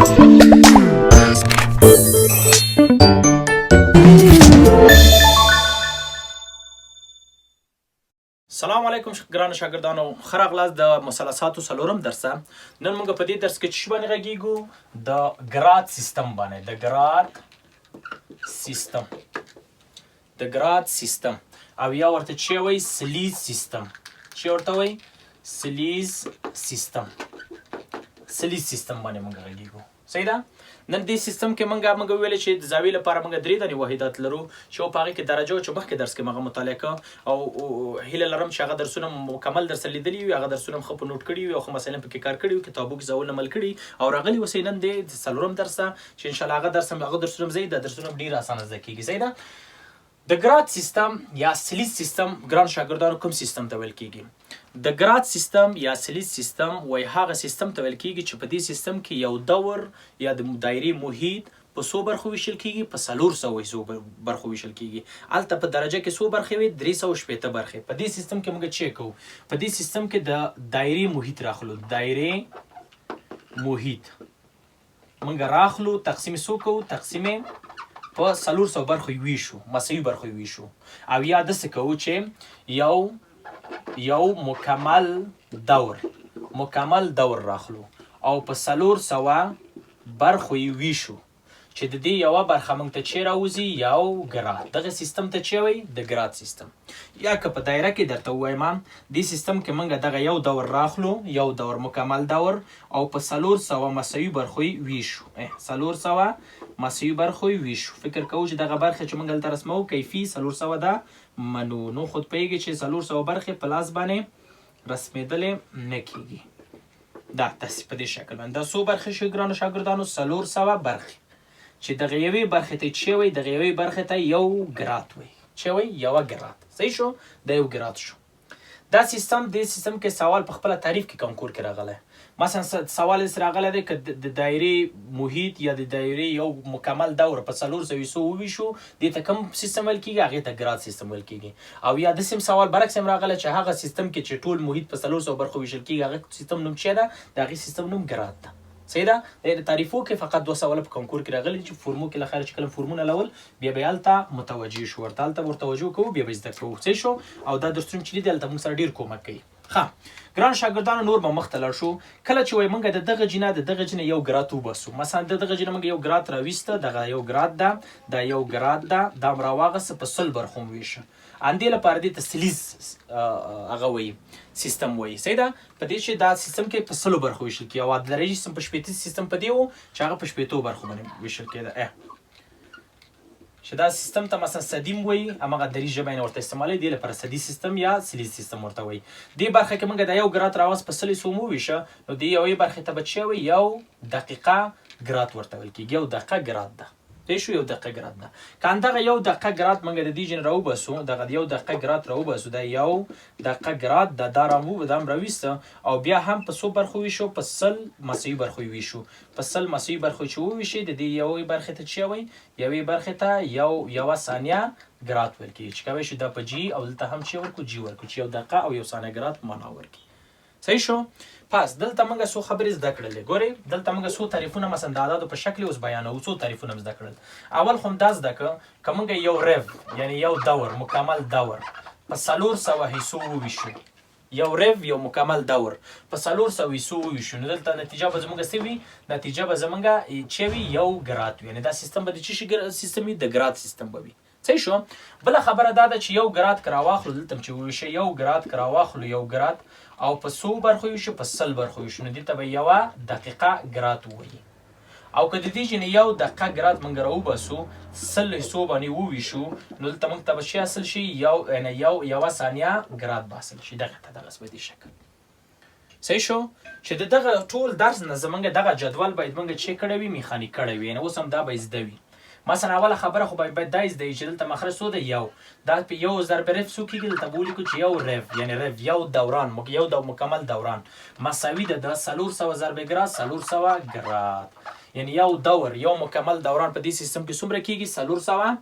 سلام علیکم ګرانو شاګردانو، ښه راغلاست د مثلثاتو څلورم درسه. نن موږ په دې درس کې څه باندې غږیږو؟ د ګراد سیستم باندې. د ګراد سیستم او یا ورته چې وایي سلیز سیستم. چې ورته وایي سلیز سیستم باندې موږ غږیږو. صحیح ده؟ نن دې سیستم کې موږ ویلې چې د زاویې لپاره موږ درې دانې واحدات لرو چې په هغې کې درجه و چې مخکې درس کې موږ مطالعه کړه او هیله لرم چې هغه درسونه مکمل درسره لیدلي وي، هغه درسونه ښه په نوټ کړي وي او ښه مثلا پکې کار کړي وي، کتابو کې ځوابونه عمل کړي او راغلي اوسئ نن دې څلورم درسه چې انشاءالله هغه درسونه هم زه دا درسونه هم ډېر اسانه زده کېږي. صحیح ده؟ د ګراد سیستم یا سلیز سیستم ګران شاګردانو کوم سیستم ته ویل کېږي؟ د ګراد سیستم یا سلیز سیستم وایي هغه سیستم ته ویل کېږي چې په دې سیستم کې یو دور یا د دایرې محیط په څو برخو ویشل کېږي؟ په 400 برخو ویشل کېږي. هلته په درجه کې څو برخې وي؟ 360 برخې. په دې سیستم کې موږ څه کوو؟ په دې سیستم کې د دایرې محیط راخلو. دایرې محیط موږ راخلو، تقسیم څو کوو؟ تقسیم په 400 برخو ویشو، مساوي برخو ویشو او یا داسې کوو چې یو مکمل دور راخلو او په 400 برخو ویشو چې د دې یوه برخه موږ ته چې راوځي یو ګراد. دغه سیستم ته چې وایي د ګراد سیستم. یا که په دایره کې درته ووایم دې سیستم کې موږ دغه یو دور راخلو، یو دور مکمل دور او په 400 مساوي برخو ویشو. 400 مساوي برخو ویشو. فکر کوو چې دغه برخه چې موږ دلته رسموو کیفي 400 ده منو. نو خود پوهېږي چې 400 برخې په لاس باندې رسمېدلې نه کېږي. دا داسې په دې شکل باندې دا څو برخې شوي ګرانو شاګردانو؟ 400 برخې چې دغه یوې برخې ته چې وایي دغه یوې برخې ته یو ګراد وایي. چې وایي یوه ګراد. صحیح شو؟ دا یو ګراد شو. دا سیستم دې سیستم کې سوال په خپله تعریف کې کانکور کې راغلی. مثلا سوال یې راغلی دی که د دایرې محیط یا د دایرې یو مکمل دور په 400 وویشو دې ته کوم سیستم ویل کېږي؟ هغې ته ګراد سیستم ویل کېږي. او یا داسې سوال برعکس هم راغلی چې هغه سیستم کې چې ټول محیط په 400 برخو ویشل کېږي هغه سیستم نوم څه ده؟ د هغې سیستم نوم ګراد ده. صحیح ده؟ د تعریفو کې فقط 2 سواله په کانکور کې راغلي چې فورمو کې له خیره چې کله فورمونه لول بیا به هلته متوجه شو، ورته هلته ورتوجه کوو بیا به زده کوو. صحیح شو؟ او دا درسونه چې دي هلته موږ سره ډېر کومک کوي. ښه ګران شاګردانو نور به مخته لاړ شو. کله چې وایي موږ د دغه جینه یو ګراد وباسو، مثلا د دغه جینه موږ یو ګراد راویسته، دغه یو ګراد ده، دا یو ګراد ده، دا هم راواغسته په 100 برخو وویشه. همدې لپاره دې ته سلیز هغه وایي سیستم وایي. صحیح ده؟ په دې چې دا سیستم کې په 100 برخو ویشل کېږي او عدلري سیستم په 80 سیستم په دې و چې هغه په 80 برخو باندې ویشل کېده. چې دا سیستم ته مثلا سدیم وایي، هماغه دري ژبه یې ورته استعمالوي، دې لپاره سدي سیستم یا سلیز سیستم ورته وایي. دې برخه کې موږ دا یو ګراد راواست په 100 وویشه نو دې یوې برخې ته به څه وایي؟ یو دقیقه ګراد ورته ویل کېږي. یو دقیقه ګراد ده. صحیح شو؟ یو دقیقه ګراد ده. که همدغه یو دقیقه ګراد موږ د دې جین راوباسو، دغه یو دقیقه ګراد راوباسو، دا یو دقیقه ګراد ده، دا هم راویسته او بیا هم په 100 برخو ویشو، په 100 مساوي برخو ویشو. په 100 مساوي برخو چې وویشي د دې یوې برخې ته څه وایي؟ یوې برخې ته یوه ثانیه ګراد ویل کېږي. چې کولی شو دا په جي او دلته هم څه ورکړو؟ جي ورکړو چې یو دقیقه او یو ثانیه ګراد معنا ورکړي. صحیح شو؟ پس دلته موږ څو خبرې زده کړلې. ګورئ دلته موږ څو تعریفونه مثلا د اعدادو په شکل اوس بیانوو. څو تعریفونه مو زده کړل. اول خو هم دا زده کړه که موږ یو ریو یعنې یو دور مکمل دور په 400 حصو وویشو، یو ریو یو مکمل دور په 400 حصو وویشو نو دلته نتیجه به زموږ څه وي؟ نتیجه به زموږ چې وي یو ګراد وي. یعنې دا سیستم به د څه شي سیستم وي؟ د ګراد سیستم به وي. صحیح شو؟ بله خبره دا ده چې یو ګراد که راواخلو دلته چې وویشه یو ګراد که راواخلو یو ګراد او په 100 برخو ویشو، په 100 برخو ویشو نو دې ته به یوه دقیقه ګراد ووایي. او که د دې جینې یو دقیقه ګراد موږ راوباسو 100 حصو باندې وویشو نو دلته موږ ته به څه حاصل شي؟ یوه ثانیه ګراد به حاصل شي. دغسې په دې شکل. صحیح شو؟ چې د دغه ټول درس نه زموږ دغه جدول باید موږ چې کړی وي میخانیک کړی وي. یعنې اوس هم دا به زده وي. مثلا اوله خبره خو باید دا زده وي چې دلته مخرج څو دی؟ یو. دا په یو ضرب ریف څو کېږي؟ دلته به ولیکو چې یو ریف یعنې ریف یو دوران یو مکمل دوران مساوي ده د 400 ضرب ګراد 400 ګراد. یعنې یو دور یو مکمل دوران په دې سیستم کې څومره کېږي؟ 400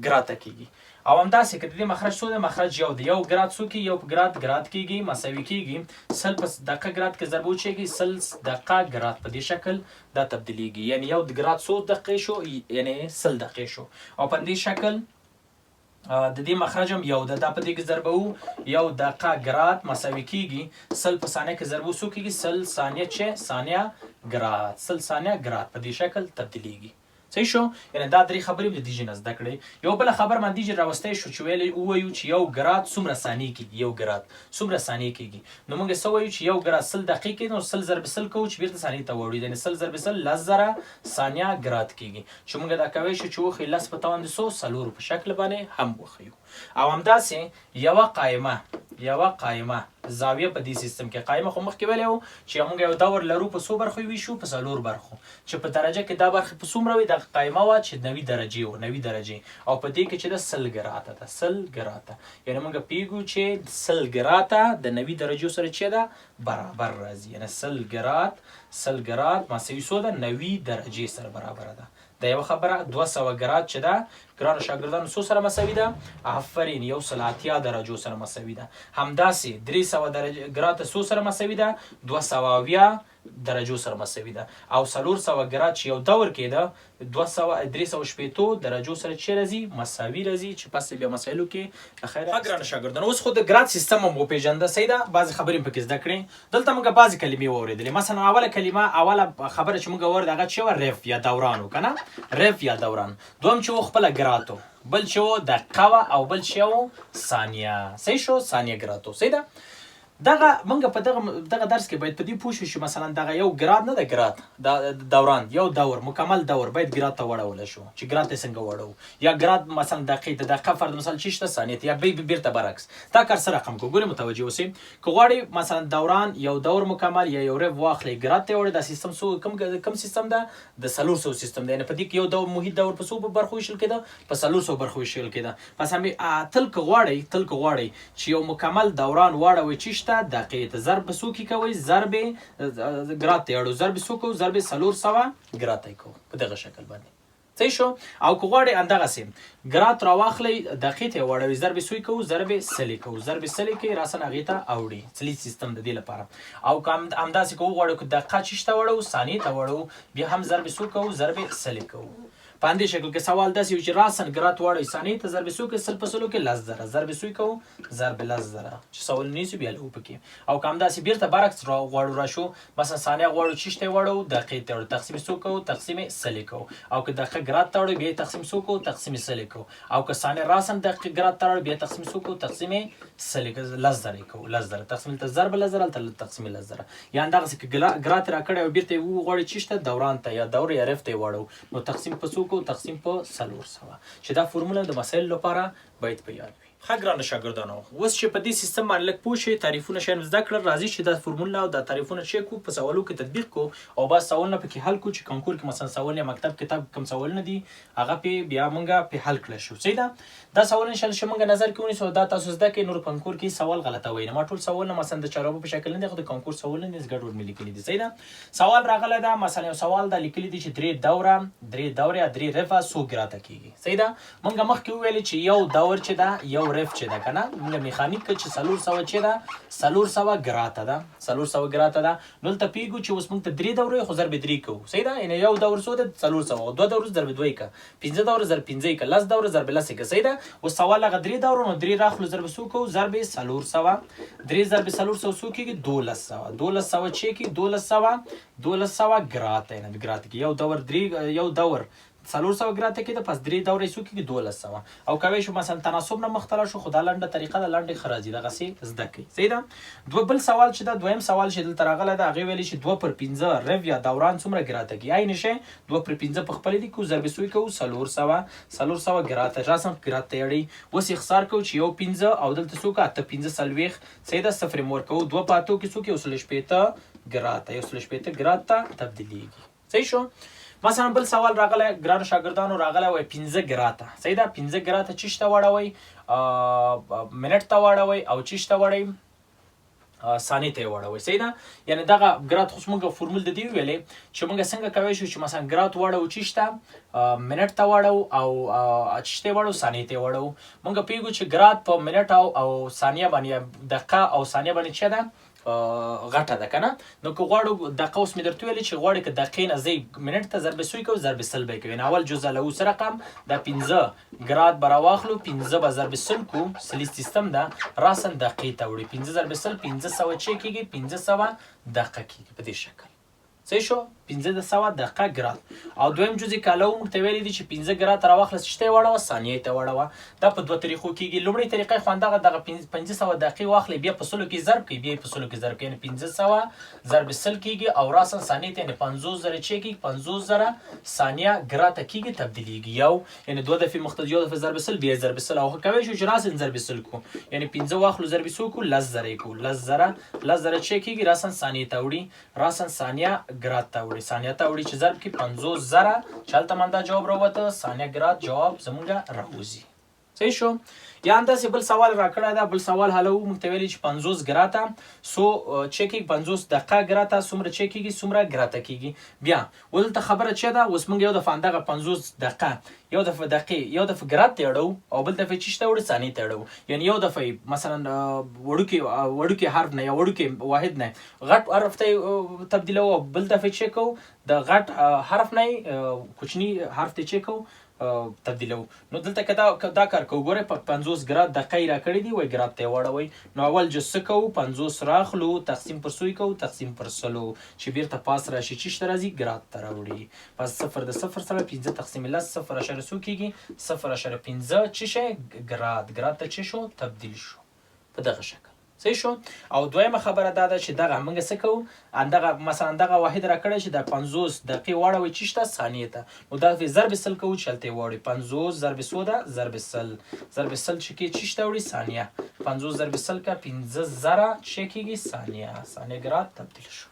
ګراده کېږي. او همداسې که د دې مخرج څو دی مخرج یو دی یو ګراد څو کېږي یو په ګراد کېږي مساوي کېږي 100 په دقیقه ګراد کې ضرب وچېږي 100 دقیقه ګراد په دې شکل دا تبدیلیږي یعنی یو ګراد څو دقیقې شو یعنی 100 دقیقې شو او په دې شکل د دې مخرج هم یو ده دا په دې کې ضربو یو دقیقه ګراد مساوي کېږي 100 په ثانیه کې ضربو څو کېږي 100 ثانیه چې ثانیه ګراد 100 ثانیه ګراد په دې شکل تبدیلیږي صحیح شو یعنی دا درې خبرې د دې نه زده کړې یو بل خبر باندې چې راوستای شو چې وایو چې یو ګراد څومره ثانیې کېږي یو ګراد څومره ثانیې کېږي نو موږ څه وایو چې یو ګراد 100 دقیقې نو 100 ضرب 100 کوو چې بیرته ثانیې ته وړو یعنی 100 ضرب 100 10,000 ثانیه ګراد کېږي چې موږ دا کوي چې وخی لس په توان 100 په شکل باندې هم وخیو او همداسې یوه قائمه زاویه په دې سیستم کې قائمه خو مخکې ویلی وو چې موږ یو دور لرو په څو برخو ویشو په 4 برخو چې په درجه کې دا برخه په څومره وي د قائمه وه چې 90 درجې وو 90 درجې او په دې کې چې د 100 ګراته ده 100 ګراته یعنی موږ پیږو چې 100 ګراته د 90 درجو سره چې ده برابر راځي یعنی 100 ګرات مساوي څو ده 90 درجې سره برابر ده دا یو خبره 200 ګرات چې ده ګرانو شاګردانو څو سره مساوي ده آفرین 180 درجو سره مساوي ده همداسې 300 درجه ګرات څو سره مساوي ده 220 درجو سره مساوي ده او 400 ګرات چې یو دور کې ده 360 درجو سره چې راځي مساوي راځي چې پس بیا مسایلو کې اخر ګرانو شاګردانو اوس خو د ګرات سیستم مو پیژنده سیده بعض خبرې پکې زده کړې دلته موږ بعض کلمې واورېدلې مثلا اوله کلمه اوله خبره چې موږ ورده هغه چې رف یا دورانو کنه رف یا دوران دوم چې خپل ګراتو بل چې دقیقه او بل چې ثانیه صحیح شو ثانیه ګراتو سیده دغه موږ په دغه درس کې باید په دې پوه شو چې مثلا دغه یو ګراد نه ده ګراد دوران یو دور مکمل دور باید ګراد ته وړول شو چې ګراد ته څنګه وړو یا ګراد مثلا دقیقه فرض مثلا 6 ثانیه یا بیرته برعکس دا کار سره رقم کو ګوري متوجه اوسئ که غواړئ مثلا دوران یو دور مکمل یا یو رف واخلئ ګراد ته وړئ دا سیستم سو کم سیستم ده د 400 سیستم ده یعنی په دې کې یو دور محیط دور په څو برخو ویشل کېده په 400 برخو ویشل کېده پس هم تل که غواړئ چې یو مکمل دوران واړوئ چې دقیقه ته ضرب سو کی کوي ضرب ګرات ته اړو ضرب سو کو ضرب 400 ګرات کو په دغه شکل باندې صحیح شو او کو غواړي اندغه سیم ګرات راواخلي دقیقه ته وړوي ضرب سوی کو ضرب سلی کو ضرب سلی کې راسن اغه ته اوړي سلی سیستم د دې لپاره او کوم انداسې کو غواړي کو دقیقه چشته وړو ثانیه ته وړو بیا هم ضرب سو کو ضرب سلی کو پاندې شکل کې سوال داسې چې راسن ګرات وړي ثانیه ته ضرب سو کې سل په سلو کې لزره ضرب سوی کو ضرب لزره چې سوال نیسي بیا لو پکې او کوم داسې بیرته برعکس غواړو راشو مثلا ثانیه غواړو چشته وړو دقیقه ته تقسیم سو کو تقسیم سلی کو او که دقیقه ګرات ته وړو بیا تقسیم سو کو تقسیم سلی کو او که ثانیه راسن دقیقه ګرات ته وړو بیا تقسیم سو کو تقسیم سلی کو لزره تقسیم ته ضرب لزره تل تقسیم لزره یا اندغه چې ګرات را کړی او بیرته غواړي چشته دوران ته یا دور یا رفته وړو نو تقسیم په سو تقسیم په 400 چې دا فرموله د مسایل لپاره باید په یاد وي ښه ګرانو شاګردانو اوس چې په دې سیستم باندې لږ پوه شئ تعریفونه شیان زده کړل راځي چې دا فرموله او دا تعریفونه چک کو په سوالو کې تطبیق کو او بس سوالونه پکې حل کو چې کنکور کې مثلا سوال یا مکتب کتاب کوم سوالونه دي هغه په بیا مونږه په حل کړل شو صحیح ده دا سوال ان شاء الله مونږ نظر کوو سو دا تاسو زده کې نور کنکور کې سوال غلطه وای نه ما ټول سوالونه مثلا د چارو په شکل نه د کنکور سوالونه نه زګډ ملي کړی دي صحیح ده سوال راغله دا مثلا یو سوال دا لیکلی دي چې درې دوره یا درې رفع سو ګراته کیږي صحیح ده مونږ مخکې ویل چې یو دور چې دا یو رف چې دا کنه موږ میخانیک چې 400 چې دا 400 ګراته ده 400 ګراته ده نو ته پیګو چې اوس موږ ته درې دوره خو ضرب 3 کوو صحیح ده یعنی یو دور سو ده 400 او دوه دور ضرب 2 کا 15 دور ضرب 15 کا لس دور ضرب لس کا صحیح ده او سوال هغه درې دور نو درې راخلو ضرب سو کو ضرب 400 درې ضرب 400 سو کېږي 1200 چې کې 1200 ګراته نه ګراته کې یو دور 400 ګراته کې د پس درې دورې سو کې 1200 او کوي شو مثلا تناسب نه مختلف شو خدای لنډه طریقه د لنډه خراجي دغه سي زده کوي صحیح ده بل سوال چې دا دویم سوال چې دلته راغله دا هغه ویلي چې 2/15 رف یا دوران څومره ګراته کې عین شي 2/15 په خپل دي کو ضرب سوی کو 400 ګراته راسم ګراته یړي وس اختصار کو چې یو 15 او دلته سو کا ته 15 سلويخ صحیح ده صفر مور کو 2 پاتو کې سو کې وسل شپېته ګراته تبدیلیږي صحیح شو مثلا بل سوال راغله ګرانو شاګردانو راغله وای 15 ګراته صحیح ده 15 ګراته چشته وړوي منټ ته وړوي او چشته وړي ثانیې ته یې واړوئ. صحیح ده؟ یعنې دغه ګرات خو موږ فورمول د دې وویلې چې موږ څنګه کولی شو چې مثلا ګرات واړو چیش ته منټ ته واړو او چیش ته یې واړو ثانیې ته یې واړو. موږ پوهېږو چې ګرات په منټ او ثانیه باندې دقیقه او ثانیه باندې څه ده غټه ده که نه. نو که غواړو دقیقه اوس مې درته ویلې چې غواړې که دقیقې نه ځئ منټ ته ضرب سوی کوو ضرب سل به یې کوي. اول جزء له اوس رقم دا 15 ګرات به راواخلو 15 به ضرب سل کو سلیز سیستم ده راسن دقیقې ته وړي 15 ضرب سل 1500 چې کېږي 1500 دقیقه کېږي په دې شکل. صحیح شو 1500 دقیقه ګرات. او دویم جزء کالو موږ ته ویلي دي چې 15 ګرات راواخله چې ته یې واړوه ثانیې ته واړوه. دا په دوه طریقو کېږي. لومړۍ طریقه خو همدغه 1500 دقیقې واخلئ بیا په سلو کې ضرب کړئ بیا یې په سلو کې ضرب کړئ یعنې 1500 ضرب سل کېږي او راسن ثانیې ته یعنې 50000 چې کېږي 50000 ثانیه ګراته کېږي تبدیلیږي. یو یعنې دوه دفعې مختلف یو دفعه ضرب سل بیا ضرب سل او کولی شو چې راسن ضرب سل کو یعنې 15 واخلو ضرب سو کو 10000 یې کو 10000 چې کېږي راسن ثانیې ته وړي راسن ثانیه ګرات ته وړي ثانیه ته وړي چې ضرب کې 50000 چې هلته من دا جواب راووته ثانیه ګرات جواب زموږ راوځي. صحیح شو. یا همداسې بل سوال راکړی ده بل سوال حلوو موږ ته ویلي چې 50 ګراته سو چې کېږي 50 دقیقه ګراته څومره چې کېږي څومره ګراته کېږي. بیا دلته خبره څه ده اوس موږ یو دفعه همدغه 50 دقیقه یو دفعه دقیقې یو دفعه ګرات ته اړوو او بل دفعه چیش ته وړو ثانیې ته اړوو. یعنې یو دفعه مثلا وړوکې حرف نه یا وړوکې واحد نه غټ حرف ته تبدیلوو او بل دفعه چې کوو د غټ حرف نه کوچني حرف ته چې کوو تبدیلوو. نو دلته که دا کار کوو ګورئ په 50 ګرات دقیقه یې راکړې دي وایي ګرات ته یې واړوئ. نو اول جز څه کوو 50 راخلو تقسیم پر سوی کوو تقسیم پر سلو چې بیرته پاس راشي چیش ته راځي ګرات ته راوړي. پس صفر د صفر سره 15 تقسیم 10 0.5 څو کېږي 0.15 چې شی ګرات ته چې شو تبدیل شو په دغه شکل. صحیح شو. او دویمه خبره دا ده چې دغه موږ څه کوو همدغه مثلا دغه واحد راکړی چې د 50 دقیقې واړوئ چیش ته ثانیې ته نو دا ضرب سل کوو چې هلته یې واړوئ 50 ضرب سو ده ضرب سل چې کې چیش ته وړي ثانیه 50 ضرب سل که 15000 چې کېږي ثانیه ګرات تبدیل شو.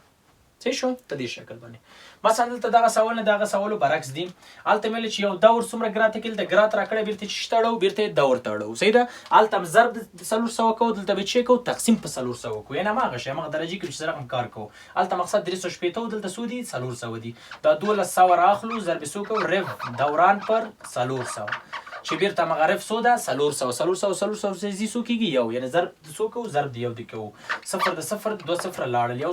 صحیح شو په دې شکل باندې. مثلا دلته دغه سوال نه دغه سوالو برعکس دي. هلته مې ویل چې یو دور څومره ګراته کېږي د ګرات راکړی بیرته چیش ته اړوو بیرته یې دور ته اړوو. صحیح ده. هلته هم ضرب 400 کوو دلته به چې کوو تقسیم په 400 کوو یعنې هماغه شی هماغه درجې کې چې رقم کار کوو. هلته مقصد 380 دلته څو دي 400 دي. دا 1200 راخلو ضرب سو کوو رف دوران پر 400 چې بیرته مغرب سو ده 400 زی سو کېږي یو یعنې ضرب سو کوو ضرب د یو دی کوو صفر د صفر 2 صفر لاړل یو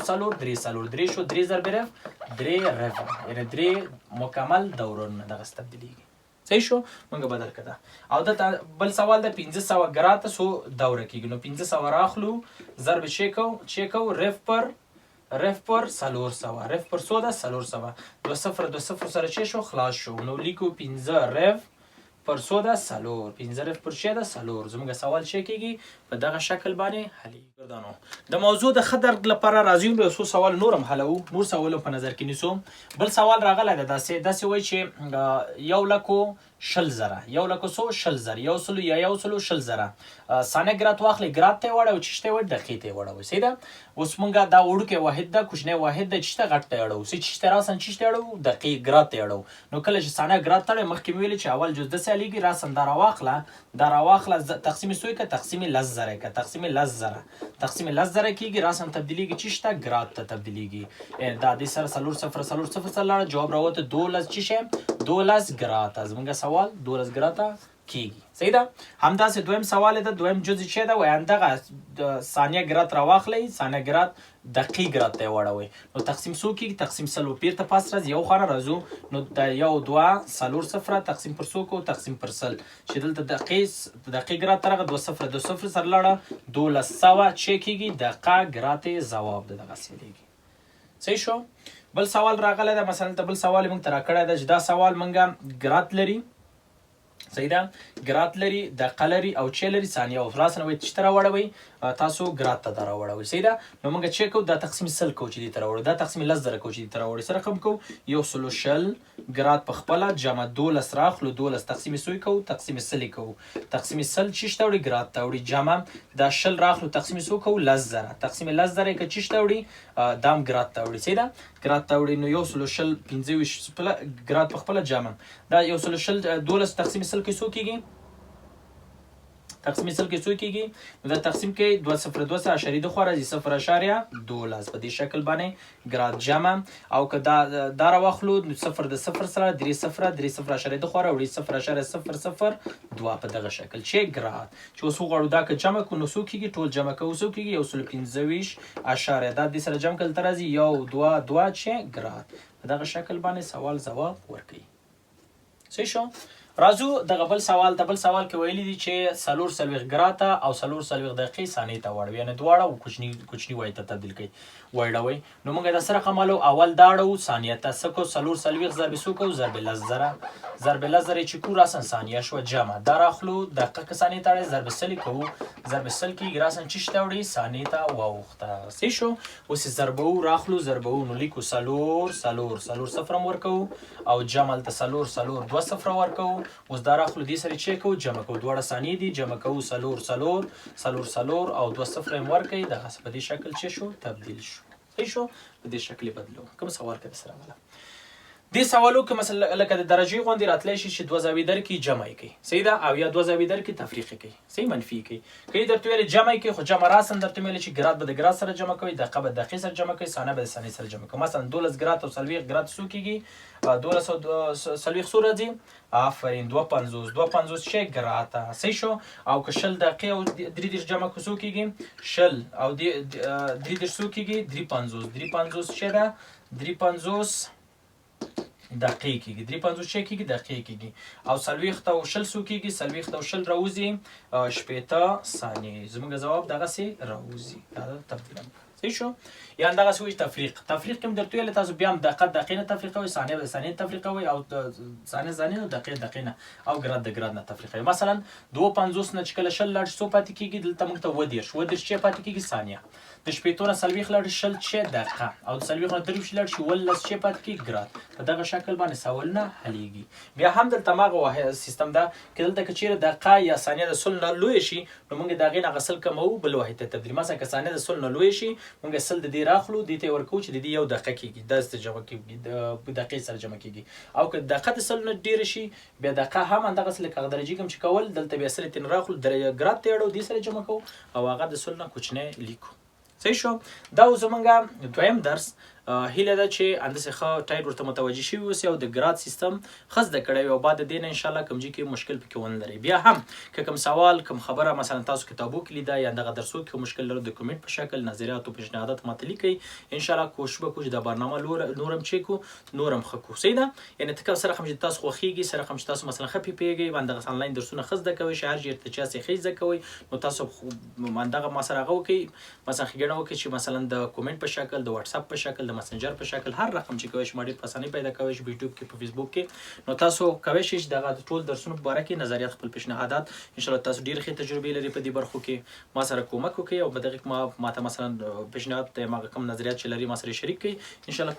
3 شو 3 ضرب رف 3 رف یعنې 3 مکمل دورونه دغه تبدیلیږي. صحیح شو. موږ بدل کړه. او دلته بل سوال ده 1500 ګراته سو دوره کېږي نو 1500 راخلو ضرب چې کوو رف پر 400 رف پر سو ده 400 2 صفر سره چې شو خلاص شو نو لیکو 15 رف پر سو ده 15 رف پر شه ده 4 زموږ سوال چې کېږي په دغه شکل باندې حلېږي. د موضوع د ښه درک لپاره راځو یو څو سوال نور هم حلوو نور سوالو په نظر کې نیسو. بل سوال راغلی ده داسې وایي چې 1,20,000 1,20,000 یو سلو یا 1,20,000 ثانیه ګرات واخلئ ګرات ته یې واړوئ چیش ته یې وړئ دقیقې ته یې واړوئ. صحیح ده. اوس موږ دا وړوکی واحد ده کوچنی واحد ده چیش ته غټ ته یې اړوو چیش ته راسن چیش ته یې اړوو دقیقې ګرات ته یې اړوو. نو کله چې ثانیه ګرات ته اړوئ مخکې مې ویلې چې اول جز داسې حلېږي راسن دا راواخله تقسیم سوی که تقسیم 10000 که تقسیم 10000 کېږي راسن تبدیلیږي چیش ته ګرات ته تبدیلیږي. دا دې سره 4 سره لاړه جواب راووته 12 چې شی 12 ګراته زموږ سوال 12 ګراته کېږي. صحیح ده. همداسې دویم سوال ده دویم جز چې ده وایي همدغه ثانیه ګرات راواخلئ ثانیه ګرات دقیق ګرات ته یې واړوئ نو تقسیم څو کېږي تقسیم سل بیرته پاس راځي یو خواړه راځو نو د 1 2 4 تقسیم پر سو کوو تقسیم پر سل چې دلته دقیق ګرات ته راغله 2 صفر سره لاړه 1200 چې کېږي دقیقه ګرات ځواب ده دغسې حلېږي. صحیح شو. بل سوال راغلی ده مثلا ته بل سوال موږ ته راکړی ده چې دا سوال موږ ګرات لري. صحیح ده. ګرات لري دقیقه لري او چې لري ثانیه او راسنه وایي چې ته راوړوئ تاسو ګرات ته دا راوړوئ. صحیح ده. نو موږ چې کوو دا تقسیم سل کوو چې دې ته راوړو دا تقسیم 10000 کوو چې دې ته راوړو څه رقم کوو 1,20,000 ګرات په خپله جمع 12 راخلو 12 تقسیم سوی کوو تقسیم سلې کوو تقسیم سل چیش ته وړي ګرات ته وړي جمع دا 0 راخلو تقسیم سو کوو 10000 تقسیم 10000 که چیش ته وړي دام ګرات ته وړي. صحیح ده. ګرات ته وړي نو 1,20,000 ګرات په خپله جمع دا 1,20,000 12 تقسیم سل کې څو کېږي تقسیم سل کې څو کېږي نو دا تقسیم کې 2.02 خو راځي 0.12 په دې شکل باندې ګراد جمع او که دا راواخلو نو 0 د 0 سره 3.02 خو راوړي 0.002 په دغه شکل چې ګراد چې اوس وغواړو دا که جمع کړو نو څو کېږي ټول جمع کوو څو کېږي 115 دا دې سره جمع کړل ته راځي 1 2 2 چې ګراد په دغه شکل باندې سوال ځواب ورکوي. صحیح شو؟ راځو دغه بل سوال کې ویلي دي چې 4 ګراته او 4 دقیقې ثانیې ته واړوي یعنې دواړه کوچني وای ته تبدیل کوي واړوي نو موږ دا سره قمالو اول دا اړو ثانیه ته څه کو 4 ضرب څو کو ضرب لزره چې کو راسن ثانیه شو جمع دا راخلو دقیقه ثانیې ته ضرب سل کوو ضرب سل کې راسن چې شته وړي ثانیې ته واوخته. صحیح شو؟ اوس ضربو راخلو ضربو نو لیکو 4 صفر ورکو او جمع ته 4 2 صفر ورکو اوس دا راخلو دې سره چې کوو جمع کوو دواړه ثانیې دي جمع کوو 4 او 2 صفر یې ورکوي دغسې په دې شکل چې شو تبدیل شو. صحیح شو؟ په دې شکل یې بدلو. کوم سوال کې سره والا دې سوالو کې مثلا لکه د درجې غوندې راتلی شي چې 2 زاویې در کې جمع کوي صحیح ده او یا 2 زاویې در کې تفریق کوي صحیح منفي کوي که یې درته ویلې جمع کوي خو جمع راسن درته ویلې چې ګراد به د ګراد سره جمع کوي دقیقه به د دقیقې سره جمع کوي ثانیه به د ثانیې سره جمع کوي مثلا 12 ګراد او 40 ګراد څو کېږي 12 څو راځي آفرین 2.50 چې ګراته. صحیح شو؟ او که 20 دقیقې او 3 جمع کو څو کېږي 20 او 3 څو کېږي 3.50 چې ده 3.50 دقیقې کېږي 3.50 چې کېږي دقیقې کېږي او 40 او 20 څو کېږي 40 او 20 راوځي 60 ثانیې زموږ ځواب دغسې راوځي دا تبدیل. صحیح شو؟ یا دغسې وایي تفریق کې هم درته ویلې تاسو بیا هم دقیقې نه تفریقوئ ثانیه به ثانیې تفریقوئ او ثانیې نه دقیقې نه او ګراد د ګراد نه تفریقوئ. مثلا 2.50 نه چې کله 20 لاړ څو پاتې کېږي دلته موږ ته 20 چې پاتې کېږي ثانیه د 80 نه 40 لاړ 20 چې دقیقه او د 40 نه 30 لاړ شي 19 چې پاتې کېږي ګراد په دغه شکل باندې سوالونه حلیږي. بیا هم دلته هماغه سیستم ده که دلته که چیرې دقیقه یا ثانیه د سل نه لویه شي نو موږ د هغې نه هغه سل کموو بل واحد ته تبدیل مثلا که ثانیه د سل نه لویه شي موږ سل د دې راخلو دې ته یې ورکوو چې د دې 1 دقیقه کېږي داسې جمع کېږي په دقیقې سره جمع کېږي او که دقیقه د سل نه ډېره شي بیا دقیقه هم همدغسې لکه هغه درجې کوم چې کول دلته بیا سل یې ترې راخلو ګراد ته یې اړوو دې سره جمع کوو او هغه د سل نه کوچنی لیکو. صحیح شو؟ دا زمونږ دویم درس هیله ده چې انداسې ښه ټایټ ورته متوجه شوي اوسئ او د ګراد سیستم ښه زده کړی وي او بعد د دې نه انشاءالله کوم ځای کې مشکل پکې ونه لرئ. بیا هم که کوم سوال کوم خبره مثلا تاسو کتابو کې لیده یا دغه درسو کې مشکل لرئ د کومنټ په شکل نظریات او پیشنهادات ماته لیکئ انشاءالله کوشش به کوو چې دا برنامه نورم چک کړو نورم ښه کړو. صحیح ده؟ یعنې ته سره هم چې تاسو خوښیږي سره هم چې تاسو مثلا ښه پوهیږئ همدغسې انلاین درسونه ښه زده کوئ چې هر چېرته چې هسې ښه زده کوئ نو تاسو همدغه ما سره هغه وکړئ مثلا ښېګڼه وکړئ چې مثلا د کومنټ په شکل د واتساپ په شکل د مسنجر په شکل هر رقم چې کوئ شي ما ډېر په اسانۍ پیدا کوئ شي په یوټیوب کې په فیسبوک کې نو تاسو کوئ شئ چې دغه ټول درسونو په باره کې نظریات خپل پیشنهادات انشاءالله تاسو ډېرې ښې تجربې لرئ په دې برخو کې ما سره کومک وکړئ او په دغه کې ما ته مثلا پیشنهاد ماته کوم نظریات چې لري ما سره شریک کړئ انشاءالله